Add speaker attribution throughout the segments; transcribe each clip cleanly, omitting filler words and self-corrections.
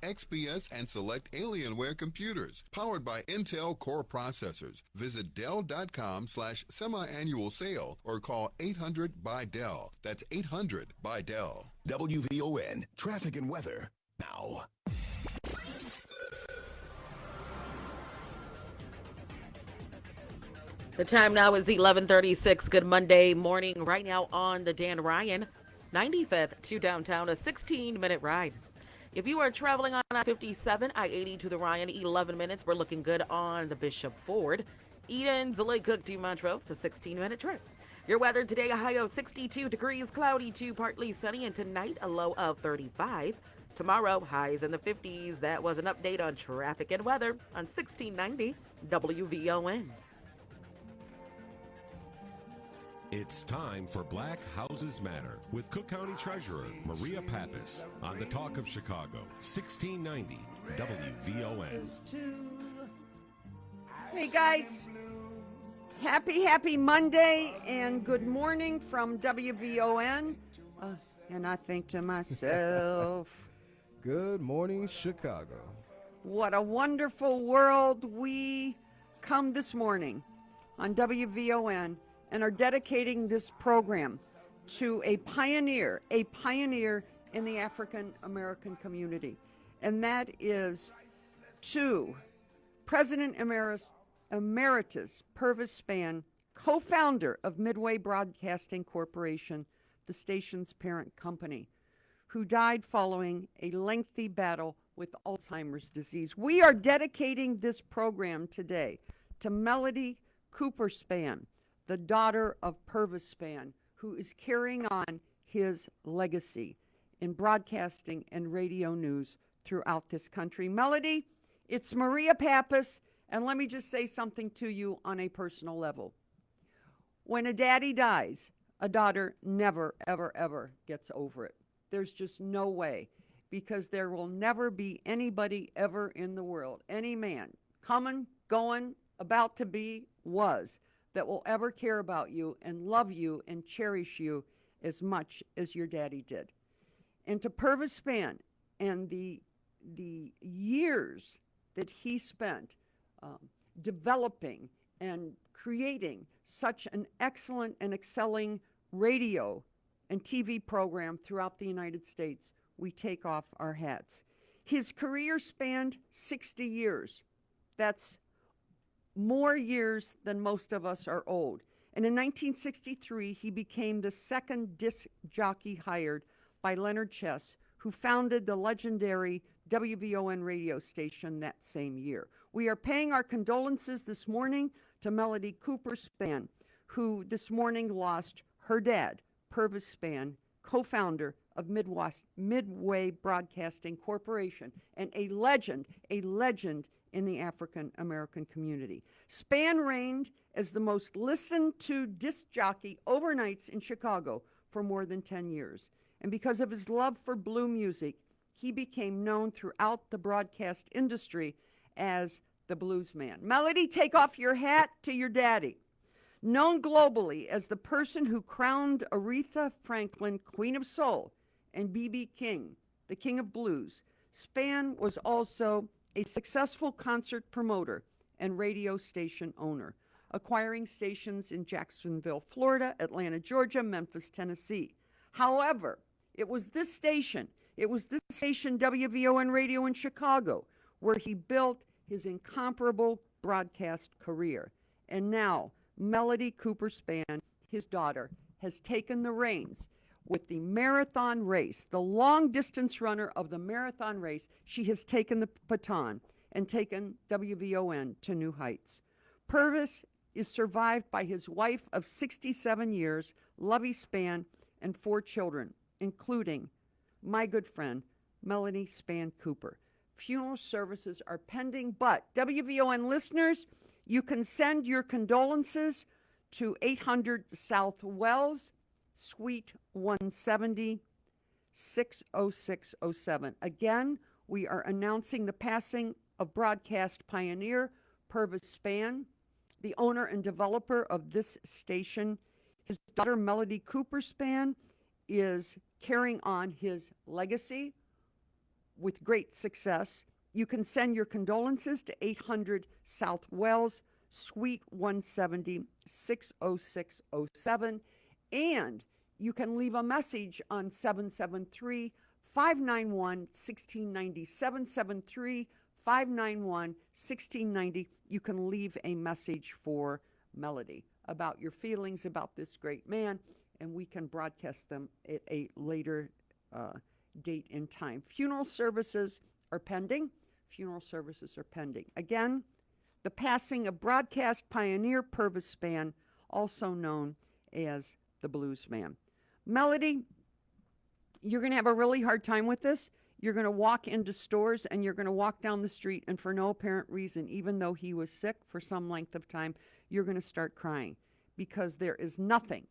Speaker 1: XPS, and select Alienware computers powered by Intel Core processors. Visit Dell.com/semi-annual sale or call 800-BY-DELL. That's 800-BY-DELL.
Speaker 2: WVON traffic and weather now.
Speaker 3: The time now is 11:36. Good Monday morning. Right now on the Dan Ryan, 95th to downtown, a 16-minute ride. If you are traveling on I-57, I-80 to the Ryan, 11 minutes. We're looking good on the Bishop Ford. Eden, Delayed Cook to Montrose, a 16-minute trip. Your weather today, a high of 62 degrees, cloudy to partly sunny, and tonight a low of 35. Tomorrow, highs in the 50s. That was an update on traffic and weather on 1690 WVON.
Speaker 4: It's time for Black Houses Matter with Cook County Treasurer Maria Pappas on the Talk of Chicago, 1690 WVON.
Speaker 5: Hey guys, happy Monday and good morning from WVON. And I think to myself,
Speaker 6: good morning, Chicago.
Speaker 5: What a wonderful world we come this morning on WVON and are dedicating this program to a pioneer in the African American community. And that is to President Emeritus Purvis Spann, co-founder of Midway Broadcasting Corporation, the station's parent company, who died following a lengthy battle with Alzheimer's disease. We are dedicating this program today to Melody Cooper Spann, the daughter of Purvis Spann, who is carrying on his legacy in broadcasting and radio news throughout this country. Melody, it's Maria Pappas, and let me just say something to you on a personal level. When a daddy dies, a daughter never, ever, ever gets over it. There's just no way, because there will never be anybody ever in the world, any man, coming, going, about to be, was, that will ever care about you and love you and cherish you as much as your daddy did. And to Purvis Spann and the years that he spent developing and creating such an excellent and excelling radio and TV program throughout the United States, we take off our hats. His career spanned 60 years. That's more years than most of us are old. And in 1963, he became the second disc jockey hired by Leonard Chess, who founded the legendary WVON radio station that same year. We are paying our condolences this morning to Melody Cooper Spann, who this morning lost her dad, Purvis Spann, co-founder of Midway Broadcasting Corporation, and a legend in the African American community. Spann reigned as the most listened to disc jockey overnights in Chicago for more than 10 years. And because of his love for blue music, he became known throughout the broadcast industry as the Blues Man. Melody, take off your hat to your daddy. Known globally as the person who crowned Aretha Franklin Queen of Soul and B.B. King the King of Blues, Spann was also a successful concert promoter and radio station owner, acquiring stations in Jacksonville, Florida, Atlanta, Georgia, Memphis, Tennessee. However, it was this station, WVON Radio in Chicago, where he built his incomparable broadcast career. And now, Melody Cooper Spann, his daughter, has taken the reins with the marathon race, the long-distance runner of the marathon race. She has taken the baton and taken WVON to new heights. Purvis is survived by his wife of 67 years, Lovey Spann, and 4 children, including my good friend, Melanie Spann Cooper. Funeral services are pending, but WVON listeners, you can send your condolences to 800 South Wells, Suite 170, 60607. Again, we are announcing the passing of broadcast pioneer Purvis Spann, the owner and developer of this station. His daughter, Melody Cooper Spann, is carrying on his legacy with great success. You can send your condolences to 800 South Wells, Suite 170, 60607. And you can leave a message on 773 591 1690. 773 591 1690. You can leave a message for Melody about your feelings about this great man, and we can broadcast them at a later date and time. Funeral services are pending. Again, the passing of broadcast pioneer Purvis Spann, also known as the Blues Man. Melody, you're going to have a really hard time with this. You're going to walk into stores and you're going to walk down the street, and for no apparent reason, even though he was sick for some length of time, you're going to start crying, because there is nothing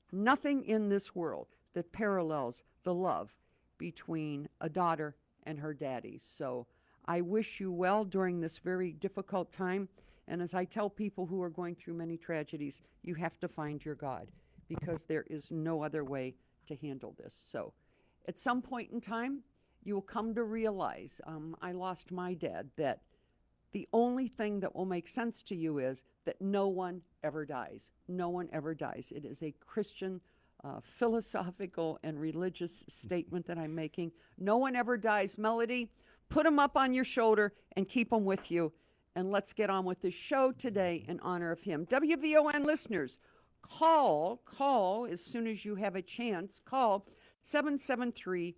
Speaker 5: in this world that parallels the love between a daughter and her daddy. So I wish you well during this very difficult time. And as I tell people who are going through many tragedies, you have to find your God, because there is no other way to handle this. So at some point in time, you will come to realize, I lost my dad, that the only thing that will make sense to you is that no one ever dies. No one ever dies. It is a Christian philosophical and religious statement that I'm making. No one ever dies. Melody, put them up on your shoulder and keep them with you. And let's get on with this show today in honor of him. WVON listeners, call as soon as you have a chance. Call 773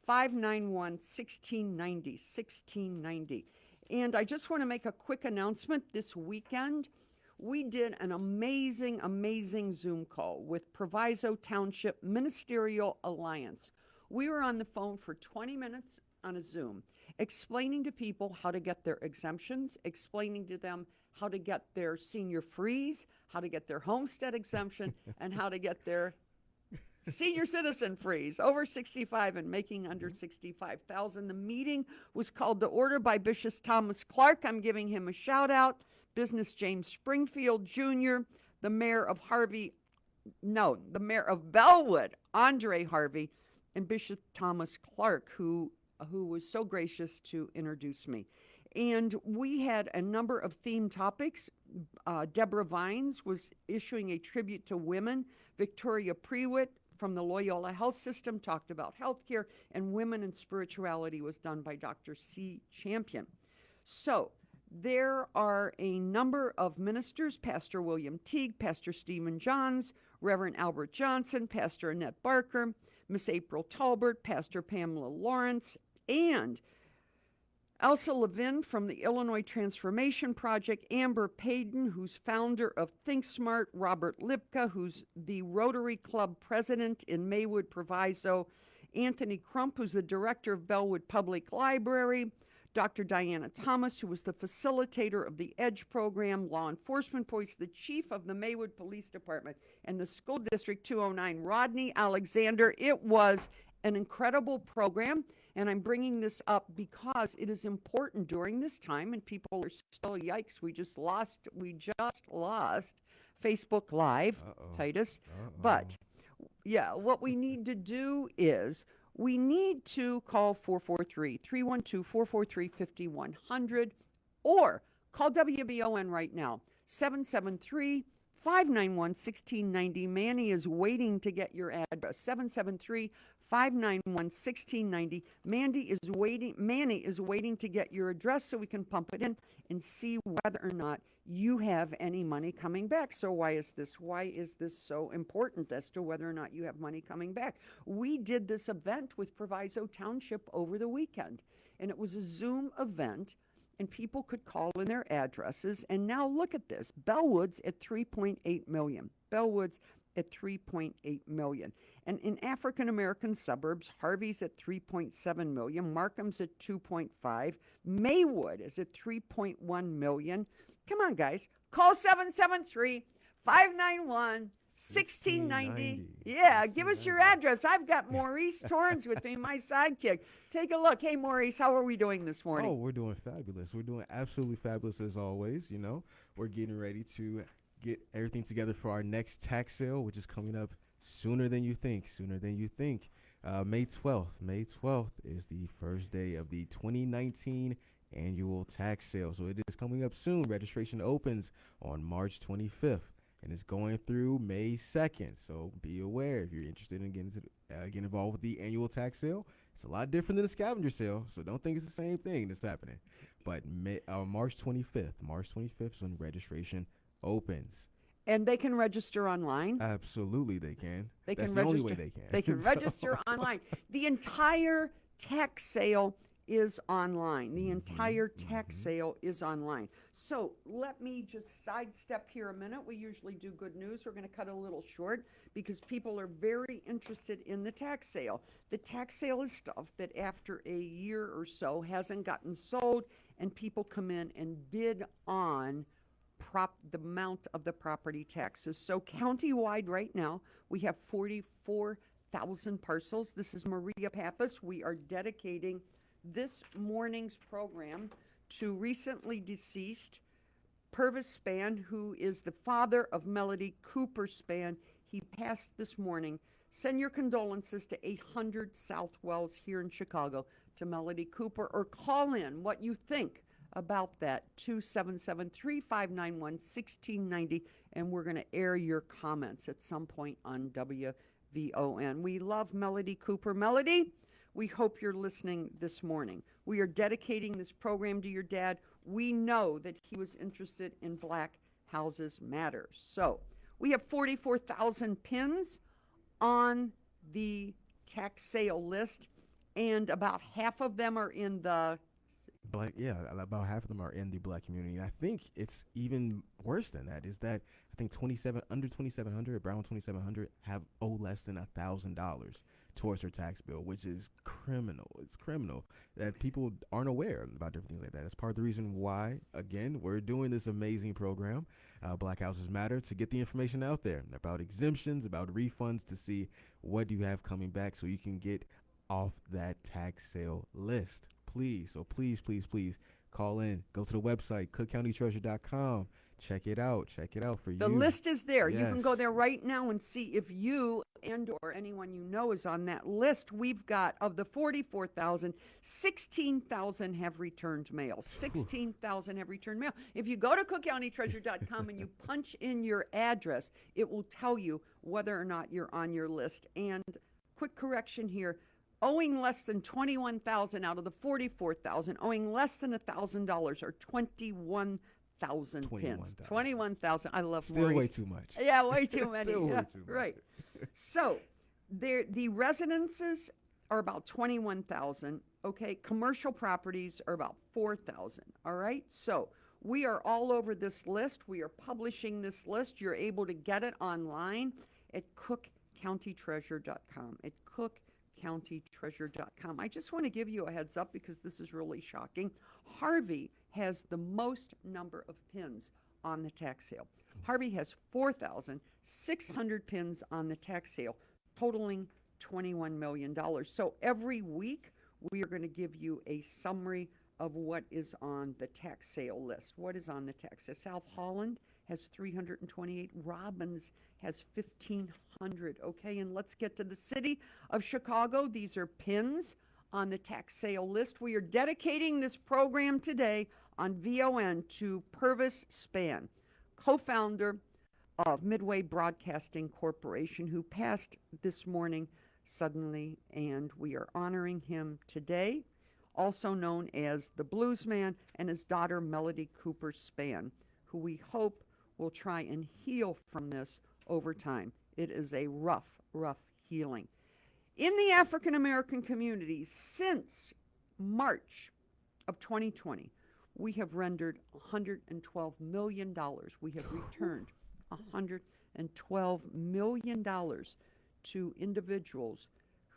Speaker 5: 591 1690, 1690. And I just want to make a quick announcement. This weekend, we did an amazing Zoom call with Proviso Township Ministerial Alliance. We were on the phone for 20 minutes on a Zoom, explaining to people how to get their exemptions, explaining to them how to get their senior freeze, how to get their homestead exemption, and how to get their senior citizen freeze, over 65 and making under 65,000. The meeting was called to order by Bishop Thomas Clark. I'm giving him a shout out. Business James Springfield Jr., the mayor of Bellwood, Andre Harvey, and Bishop Thomas Clark, who was so gracious to introduce me. And we had a number of theme topics. Deborah Vines was issuing a tribute to women. Victoria Prewitt from the Loyola Health System talked about healthcare, and women and spirituality was done by Dr. C. Champion. So there are a number of ministers: Pastor William Teague, Pastor Stephen Johns, Reverend Albert Johnson, Pastor Annette Barker, Miss April Talbert, Pastor Pamela Lawrence, and Elsa Levin from the Illinois Transformation Project, Amber Payden, who's founder of Think Smart, Robert Lipka, who's the Rotary Club president in Maywood Proviso, Anthony Crump, who's the director of Bellwood Public Library, Dr. Diana Thomas, who was the facilitator of the EDGE program, law enforcement police, the chief of the Maywood Police Department, and the School District 209, Rodney Alexander. It was an incredible program. And I'm bringing this up because it is important during this time, and people are still, yikes, we just lost Facebook Live, Titus. But yeah, what we need to do is we need to call 443-312-443-5100 or call WVON right now, 773-591-1690. Manny is waiting to get your address, 773-591-1690. Manny is waiting to get your address so we can pump it in and see whether or not you have any money coming back. So why is this so important as to whether or not you have money coming back? We did this event with Proviso Township over the weekend, and it was a Zoom event, and people could call in their addresses. And now look at this. Bellwood's at $3.8 million. Bellwood's at $3.8 million. And in African-American suburbs, Harvey's at $3.7 million. Markham's at $2.5. Maywood is at $3.1 million. Come on, guys. Call 773-591-1690. Yeah, give us your address. I've got Maurice Torrance with me, my sidekick. Take a look. Hey, Maurice, how are we doing this morning?
Speaker 6: Oh, we're doing fabulous. We're doing absolutely fabulous as always. You know, we're getting ready to get everything together for our next tax sale, which is coming up sooner than you think. May 12th. May 12th is the first day of the 2019 annual tax sale. So it is coming up soon. Registration opens on March 25th and it's going through May 2nd. So be aware if you're interested in getting involved with the annual tax sale. It's a lot different than a scavenger sale, so don't think it's the same thing that's happening. But March 25th is when registration opens.
Speaker 5: And they can register online.
Speaker 6: Absolutely, they can.
Speaker 5: That's
Speaker 6: the only way they can.
Speaker 5: They can register online. The entire tax sale is online. The entire tax sale is online. So let me just sidestep here a minute. We usually do good news. We're going to cut a little short because people are very interested in the tax sale. The tax sale is stuff that after a year or so hasn't gotten sold, and people come in and bid on the amount of the property taxes. So countywide right now, we have 44,000 parcels. This is Maria Pappas. We are dedicating this morning's program to recently deceased Purvis Spann, who is the father of Melody Cooper Spann. He passed this morning. Send your condolences to 800 South Wells here in Chicago to Melody Cooper, or call in what you think about that, 277-3591-1690, and we're going to air your comments at some point on WVON. We love Melody Cooper. Melody, we hope you're listening this morning. We are dedicating this program to your dad. We know that he was interested in Black Houses Matter. So we have 44,000 pins on the tax sale list, and about half of them are in the
Speaker 6: Black, about half of them are in the Black community. And I think it's even worse than that. Is that I think under 2,700, around 2,700 owe less than $1,000 towards their tax bill, which is criminal. It's criminal that people aren't aware about different things like that. That's part of the reason why, again, we're doing this amazing program, Black Houses Matter, to get the information out there about exemptions, about refunds, to see what you have coming back so you can get off that tax sale list. Please, so please call in, go to the website, cookcountytreasure.com. Check it out for you.
Speaker 5: The list is there.
Speaker 6: Yes.
Speaker 5: You can go there right now and see if you and or anyone you know is on that list. We've got, of the 44,000, 16,000 have returned mail. 16,000 have returned mail. If you go to cookcountytreasure.com and you punch in your address, it will tell you whether or not you're on your list. And quick correction here, owing less than 21,000 out of the 44,000, owing less than $1,000 are 21,000 pins. 21,000. I love
Speaker 6: Still
Speaker 5: Maurice.
Speaker 6: way too much.
Speaker 5: Yeah, way too many.
Speaker 6: Still
Speaker 5: yeah,
Speaker 6: way too much.
Speaker 5: Right. So the residences are about 21,000. Okay. Commercial properties are about 4,000. All right. So we are all over this list. We are publishing this list. You're able to get it online at cookcountytreasure.com. At cookcountytreasure.com. I just want to give you a heads up because this is really shocking. Harvey has the most number of pins on the tax sale. Harvey has 4,600 pins on the tax sale, totaling $21 million. So every week, we are going to give you a summary of what is on the tax sale list. What is on the tax sale? South Holland has 328. Robbins has 1,500. Okay, and let's get to the city of Chicago. These are pins on the tax sale list. We are dedicating this program today on VON to Purvis Spann, co-founder of Midway Broadcasting Corporation, who passed this morning suddenly, and we are honoring him today, also known as the Blues Man, and his daughter Melody Cooper Spann, who we hope will try and heal from this over time. It is a rough healing. In the African American community, since March of 2020, we have rendered $112 million. We have returned $112 million to individuals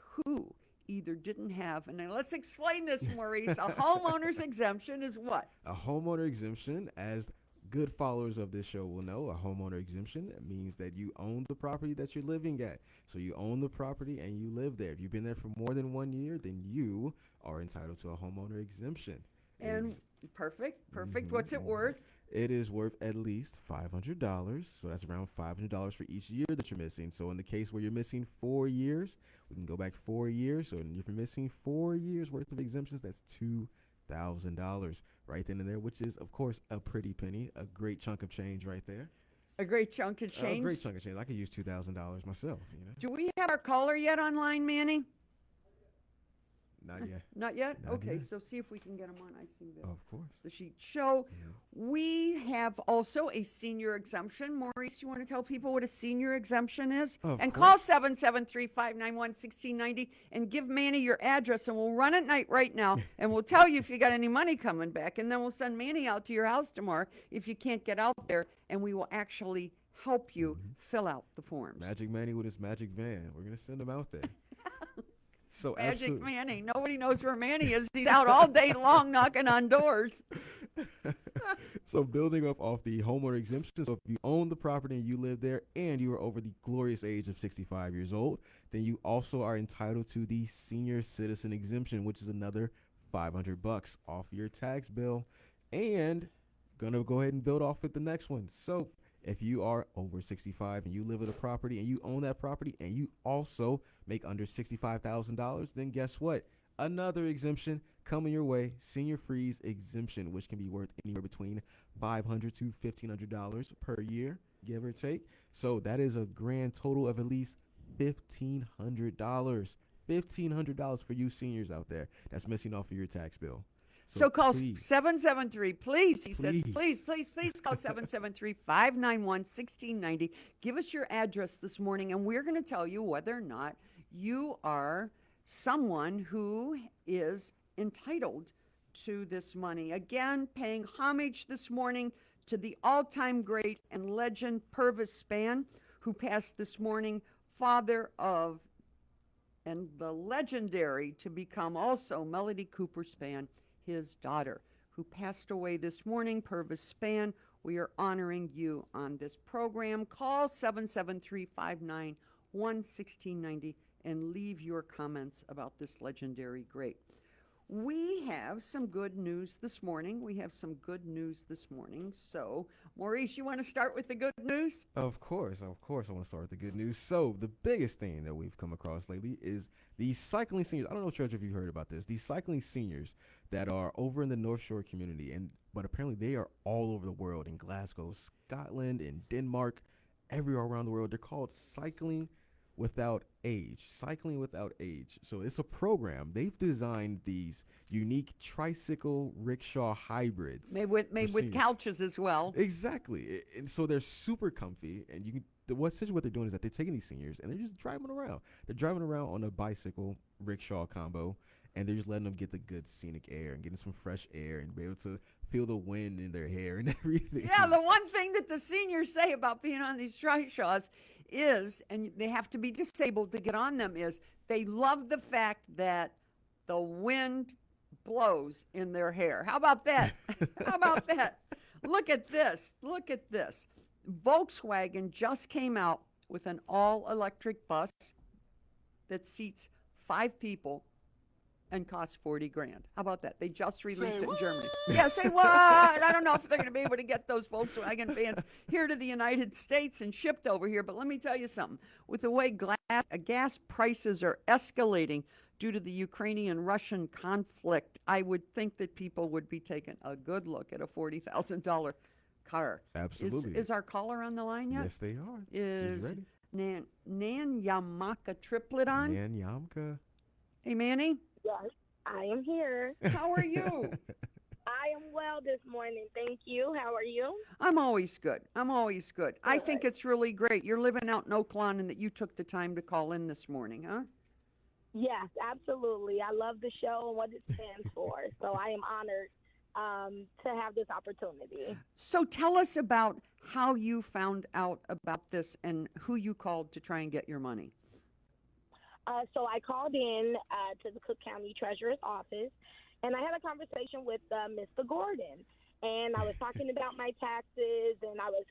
Speaker 5: who either didn't have, and now let's explain this, Maurice. A homeowner's exemption is what?
Speaker 6: A homeowner exemption, as good followers of this show will know, a homeowner exemption means that you own the property that you're living at. So you own the property and you live there. If you've been there for more than 1 year, then you are entitled to a homeowner exemption.
Speaker 5: And perfect. What's it worth?
Speaker 6: it is worth at least $500. So that's around $500 for each year that you're missing. So in the case where you're missing 4 years, we can go back 4 years. So if you're missing 4 years worth of exemptions, that's $2,000 right then and there, which is, of course, a pretty penny, a great chunk of change right there.
Speaker 5: A great chunk of change.
Speaker 6: A great chunk of change. I could use $2,000 myself. You know.
Speaker 5: Do we have our caller yet online, Manny?
Speaker 6: Not yet.
Speaker 5: Not yet?
Speaker 6: Not
Speaker 5: Okay,
Speaker 6: yet.
Speaker 5: so see if we can get them on. I see
Speaker 6: Of course.
Speaker 5: the sheet. So we have also a senior exemption. Maurice, do you want to tell people what a senior exemption is?
Speaker 6: Of
Speaker 5: And
Speaker 6: course.
Speaker 5: call 773-591-1690 and give Manny your address, and we'll run at night right now, and we'll tell you if you got any money coming back, and then we'll send Manny out to your house tomorrow if you can't get out there, and we will actually help you fill out the forms.
Speaker 6: Magic Manny with his magic van. We're going to send him out there. So
Speaker 5: Magic
Speaker 6: absolutely.
Speaker 5: Manny. Nobody knows where Manny is. He's out all day long knocking on doors.
Speaker 6: So building up off the homeowner exemption, so if you own the property and you live there and you are over the glorious age of 65 years old, then you also are entitled to the senior citizen exemption, which is another $500 off your tax bill. And gonna go ahead and build off with the next one. So if you are over 65 and you live in a property and you own that property and you also make under $65,000, then guess what? Another exemption coming your way, senior freeze exemption, which can be worth anywhere between $500 to $1,500 per year, give or take. So that is a grand total of at least $1,500. $1,500 for you seniors out there that's missing off of your tax bill.
Speaker 5: So call
Speaker 6: please.
Speaker 5: 773, please. He says,
Speaker 6: Please.
Speaker 5: please call 773-591-1690. Give us your address this morning, and we're going to tell you whether or not you are someone who is entitled to this money. Again, paying homage this morning to the all-time great and legend Purvis Spann, who passed this morning, father of, and the legendary to become also Melody Cooper Spann, his daughter, who passed away this morning. Purvis Spann, we are honoring you on this program. Call 773-591-1690 and leave your comments about this legendary great. We have some good news this morning. So, Maurice, you want to start with the good news?
Speaker 6: Of course, I want to start with the good news. So the biggest thing that we've come across lately is the cycling seniors. I don't know, Church, if you heard about this. These cycling seniors that are over in the North Shore community, but apparently they are all over the world, in Glasgow, Scotland, in Denmark, everywhere around the world. They're called Cycling Without Age. Cycling Without Age. So it's a program. They've designed these unique tricycle rickshaw hybrids.
Speaker 5: Made with couches as well.
Speaker 6: Exactly. And so they're super comfy, and you can essentially what they're doing is that they're taking these seniors and they're just driving around. They're driving around on a bicycle rickshaw combo, and they're just letting them get the good scenic air and getting some fresh air and be able to feel the wind in their hair and everything.
Speaker 5: Yeah, the one thing that the seniors say about being on these trishaws is, and they have to be disabled to get on them, is they love the fact that the wind blows in their hair. How about that? How about that? Look at this. Look at this. Volkswagen just came out with an all-electric bus that seats 5 people and costs $40,000. How about that? They just released it in Germany. Yeah, say what? I don't know if they're going to be able to get those Volkswagen vans here to the United States and shipped over here. But let me tell you something. With the way gas prices are escalating due to the Ukrainian-Russian conflict, I would think that people would be taking a good look at a $40,000 car.
Speaker 6: Absolutely.
Speaker 5: Is our caller on the line yet?
Speaker 6: Yes, they are.
Speaker 5: Is
Speaker 6: She's ready.
Speaker 5: Nan Yamaka Triplet on?
Speaker 6: Nan Yamka.
Speaker 5: Hey, Manny.
Speaker 7: Yes, I am here.
Speaker 5: How are you?
Speaker 7: I am well this morning. Thank you. How are you?
Speaker 5: I'm always good. I think it's really great. You're living out in Oak Lawn and that you took the time to call in this morning, huh?
Speaker 7: Yes, absolutely. I love the show and what it stands for. So I am honored to have this opportunity.
Speaker 5: So tell us about how you found out about this and who you called to try and get your money.
Speaker 7: So I called in to the Cook County Treasurer's office, and I had a conversation with Mr. Gordon. And I was talking about my taxes, and I was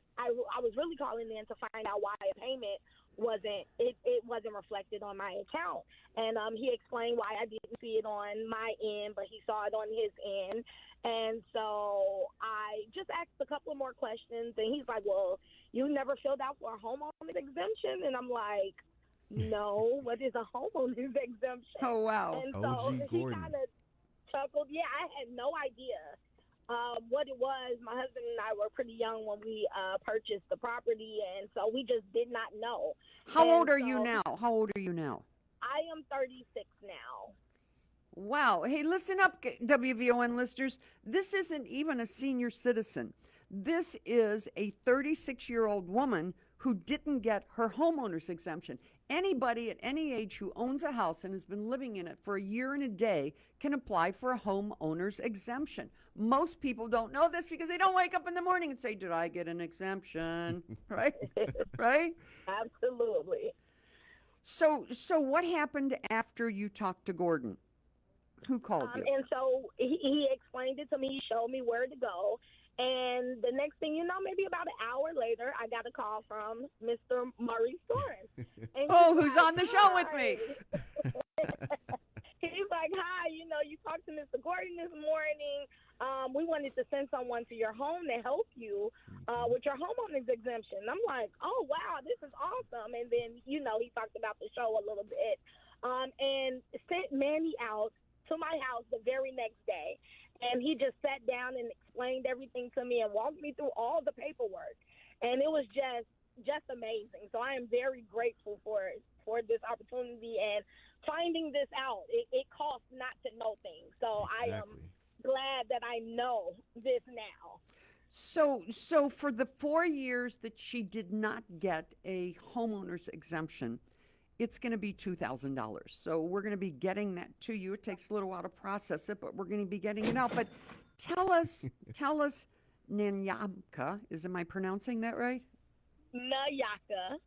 Speaker 7: really calling in to find out why a payment wasn't reflected on my account. And he explained why I didn't see it on my end, but he saw it on his end. And so I just asked a couple of more questions, and he's like, well, you never filled out for a homeowner's exemption? And I'm like, no, what is a homeowner's exemption?
Speaker 5: Oh, wow.
Speaker 7: And so
Speaker 6: OG
Speaker 7: he
Speaker 6: Gordon.
Speaker 7: kind of chuckled. Yeah, I had no idea what it was. My husband and I were pretty young when we purchased the property, and so we just did not know.
Speaker 5: How
Speaker 7: And
Speaker 5: old are you
Speaker 7: so
Speaker 5: now? How old are you now?
Speaker 7: I am 36 now.
Speaker 5: Wow. Hey, listen up, WVON listeners. This isn't even a senior citizen. This is a 36-year-old woman who didn't get her homeowner's exemption. Anybody at any age who owns a house and has been living in it for a year and a day can apply for a homeowner's exemption. Most people don't know this because they don't wake up in the morning and say, did I get an exemption? Right? Right?
Speaker 7: Absolutely.
Speaker 5: So what happened after you talked to Gordon? Who called you?
Speaker 7: And so he explained it to me. He showed me where to go. And the next thing you know, maybe about an hour later, I got a call from Mr. Maurice Torrance. And
Speaker 5: Who's on the show with me?
Speaker 7: He's like, hi, you talked to Mr. Gordon this morning. We wanted to send someone to your home to help you with your homeowner's exemption. I'm like, oh, wow, this is awesome. And then, he talked about the show a little bit and sent Manny out to my house the very next day. And he just sat down and explained everything to me and walked me through all the paperwork. And it was just amazing. So I am very grateful for this opportunity and finding this out. It costs not to know things. So
Speaker 6: Exactly.
Speaker 7: I am glad that I know this now.
Speaker 5: So for the 4 years that she did not get a homeowner's exemption, it's going to be $2,000. So we're going to be getting that to you. It takes a little while to process it, but we're going to be getting it out. But tell us, Nanyamka, am I pronouncing that right? Nayaka.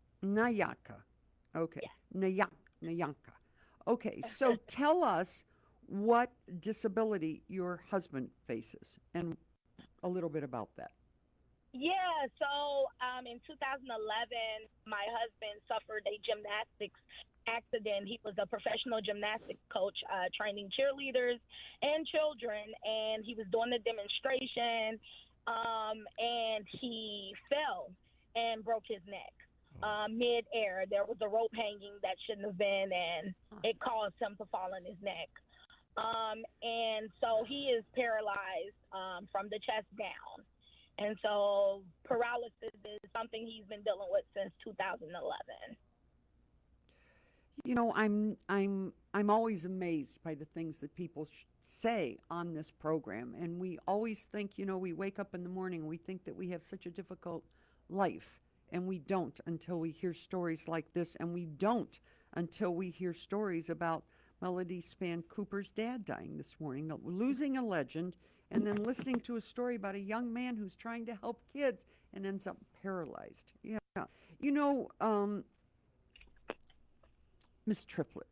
Speaker 5: Okay.
Speaker 7: Yeah.
Speaker 5: Nayanka. Okay. So tell us what disability your husband faces and a little bit about that.
Speaker 7: Yeah, so in 2011, my husband suffered a gymnastics accident. He was a professional gymnastics coach training cheerleaders and children, and he was doing a demonstration, and he fell and broke his neck mid-air. There was a rope hanging that shouldn't have been, and it caused him to fall on his neck. And so he is paralyzed from the chest down. And so paralysis is something he's been dealing with since 2011.
Speaker 5: I'm always amazed by the things that people say on this program, and we always think, we wake up in the morning and we think that we have such a difficult life, and we don't until we hear stories like this, and we don't until we hear stories about Melody Span Cooper's dad dying this morning, losing a legend, and then listening to a story about a young man who's trying to help kids and ends up paralyzed. Yeah. Miss Triplett,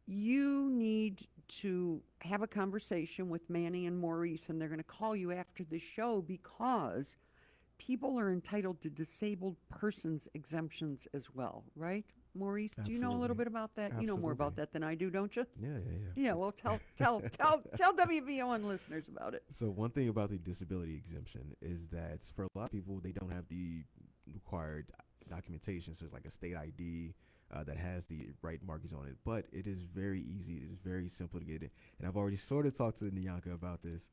Speaker 5: you need to have a conversation with Manny and Maurice, and they're going to call you after the show because people are entitled to disabled persons exemptions as well, right? Maurice, do you know a little bit about that?
Speaker 6: Absolutely.
Speaker 5: You know more about that than I do, don't you?
Speaker 6: Yeah.
Speaker 5: Yeah, well, tell WVON listeners about it.
Speaker 6: So one thing about the disability exemption is that for a lot of people, they don't have the required documentation. So it's like a state ID that has the right markings on it. But it is very easy. It is very simple to get it. And I've already sort of talked to Nyanka about this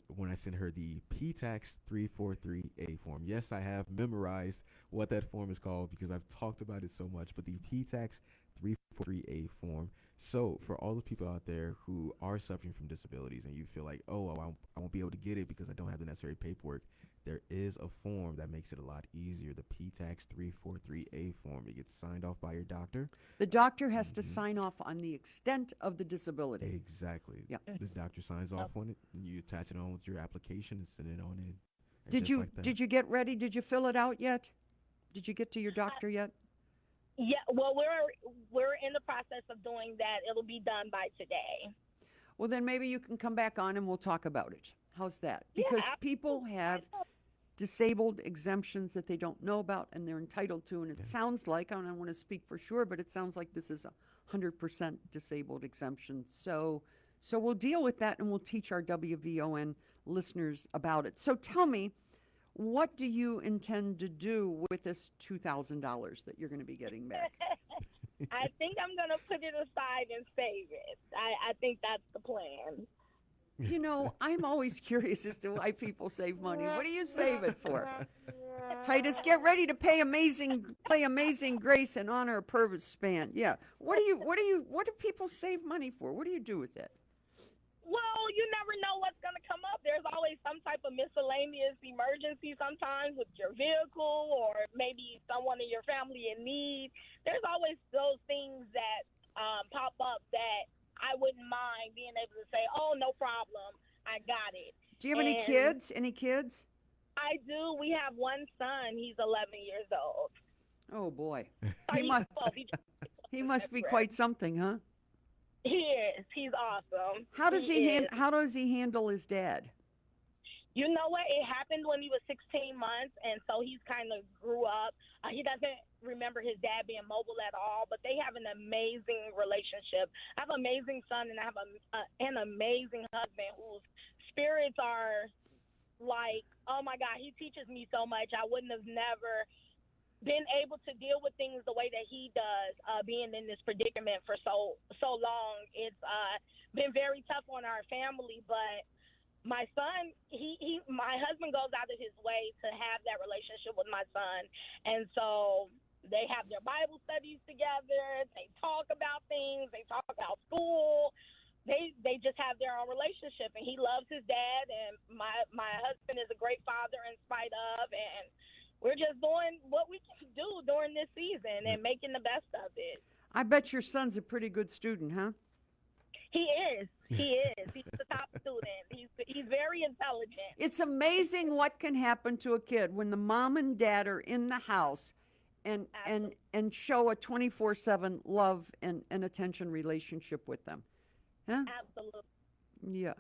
Speaker 6: when I sent her the P-Tax 343A form. Yes, I have memorized what that form is called because I've talked about it so much. But the P-Tax 343A form. So for all the people out there who are suffering from disabilities and you feel like, I won't be able to get it because I don't have the necessary paperwork, there is a form that makes it a lot easier. The P-Tax 343A form. It gets signed off by your doctor.
Speaker 5: The doctor has to sign off on the extent of the disability.
Speaker 6: Exactly.
Speaker 5: Yeah.
Speaker 6: The doctor signs off on it, and you attach it on with your application and send it on in. And
Speaker 5: Did
Speaker 6: just
Speaker 5: you
Speaker 6: like that.
Speaker 5: did you get ready? Did you fill it out yet? Did you get to your doctor yet?
Speaker 7: Yeah, well, we're in the process of doing that. It'll be done by today.
Speaker 5: Well, then maybe you can come back on and we'll talk about it. How's that? Because people have disabled exemptions that they don't know about and they're entitled to. And it sounds like, I don't want to speak for sure, but it sounds like this is 100% disabled exemption. So So we'll deal with that and we'll teach our WVON listeners about it. So tell me, what do you intend to do with this $2,000 that you're going to be getting back?
Speaker 7: I think I'm going to put it aside and save it. I think that's the plan.
Speaker 5: You know, I'm always curious as to why people save money. What do you save it for? Titus, get ready to play Amazing Grace in honor of Purvis Span. Yeah. What do people save money for? What do you do with it?
Speaker 7: Well, you never know what's going to come up. There's always some type of miscellaneous emergency sometimes with your vehicle or maybe someone in your family in need. There's always those things that pop up that I wouldn't mind being able to say, oh, no problem, I got it.
Speaker 5: Do you have any kids? Any kids?
Speaker 7: I do. We have one son. He's 11 years old.
Speaker 5: Oh, boy.
Speaker 7: Sorry,
Speaker 5: He must be quite something, huh?
Speaker 7: He is. He's awesome.
Speaker 5: How does he handle his dad?
Speaker 7: You know what? It happened when he was 16 months, and so he's kind of grew up. He doesn't remember his dad being mobile at all, but they have an amazing relationship. I have an amazing son, and I have an amazing husband whose spirits are like, oh, my God, he teaches me so much. I wouldn't have never been able to deal with things the way that he does, being in this predicament for so long. It's been very tough on our family, but my son, my husband goes out of his way to have that relationship with my son, and so they have their Bible studies together. They talk about things. They talk about school. They just have their own relationship, and he loves his dad, and my husband is a great father in spite of, and we're just doing what we can do during this season and making the best of it.
Speaker 5: I bet your son's a pretty good student, huh?
Speaker 7: He is. He is. He's the top student. He's very intelligent.
Speaker 5: It's amazing what can happen to a kid when the mom and dad are in the house and show a 24/7 love and attention relationship with them. Huh?
Speaker 7: Absolutely.
Speaker 5: Yeah.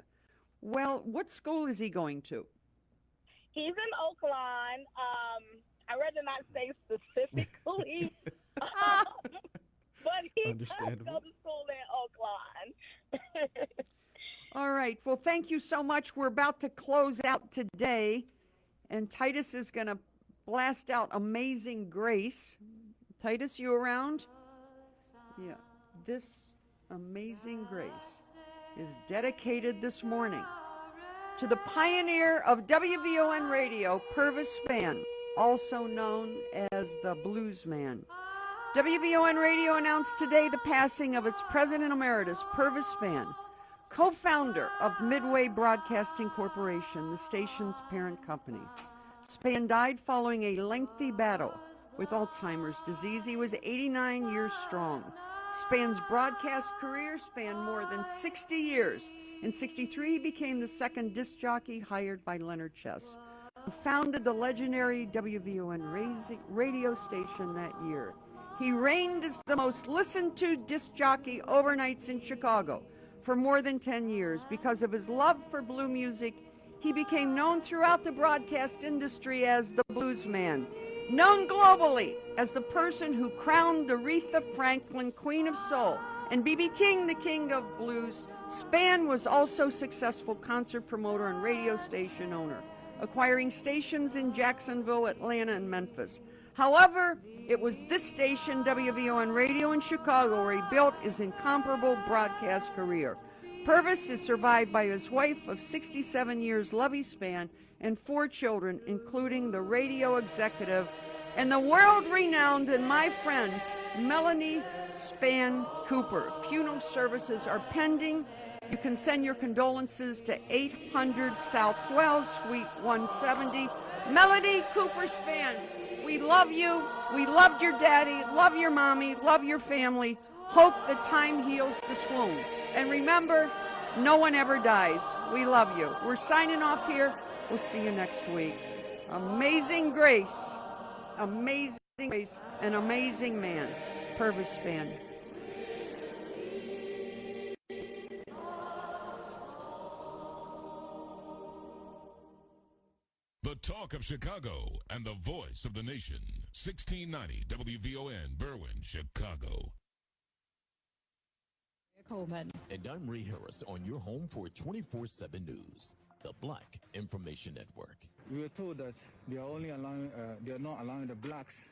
Speaker 5: Well, what school is he going to?
Speaker 7: He's in Oakland. I'd rather not say specifically, but he does go to school in Oakland.
Speaker 5: All right. Well, thank you so much. We're about to close out today, and Titus is going to blast out Amazing Grace. Titus, you around? Yeah. This Amazing Grace is dedicated this morning to the pioneer of WVON radio, Purvis Span, also known as the Blues Man. WVON radio announced today the passing of its president emeritus, Purvis Span, co-founder of Midway Broadcasting Corporation, the station's parent company. Span died following a lengthy battle with Alzheimer's disease. He was 89 years strong. Span's broadcast career spanned more than 60 years. In '63, he became the second disc jockey hired by Leonard Chess, who founded the legendary WVON radio station that year. He reigned as the most listened to disc jockey overnights in Chicago for more than 10 years. Because of his love for blue music, he became known throughout the broadcast industry as the Blues Man. Known globally as the person who crowned Aretha Franklin Queen of Soul and B.B. King the King of Blues, Span was also a successful concert promoter and radio station owner, acquiring stations in Jacksonville, Atlanta, and Memphis. However, it was this station, WVON Radio in Chicago, where he built his incomparable broadcast career. Purvis is survived by his wife of 67 years, Lovey Span, and 4 children, including the radio executive and the world-renowned and my friend, Melanie Span Cooper. Funeral services are pending. You can send your condolences to 800 South Wells, Suite 170. Melody Cooper Span, we love you. We loved your daddy, love your mommy, love your family. Hope that time heals this wound. And remember, no one ever dies. We love you. We're signing off here. We'll see you next week. Amazing Grace, an amazing man, Purvis Span.
Speaker 8: The talk of Chicago and the voice of the nation. 1690 WVON, Berwyn, Chicago.
Speaker 9: Coleman.
Speaker 2: And I'm Ray Harris on your home for 24/7 News, the Black Information Network.
Speaker 10: We were told that they are not allowing the blacks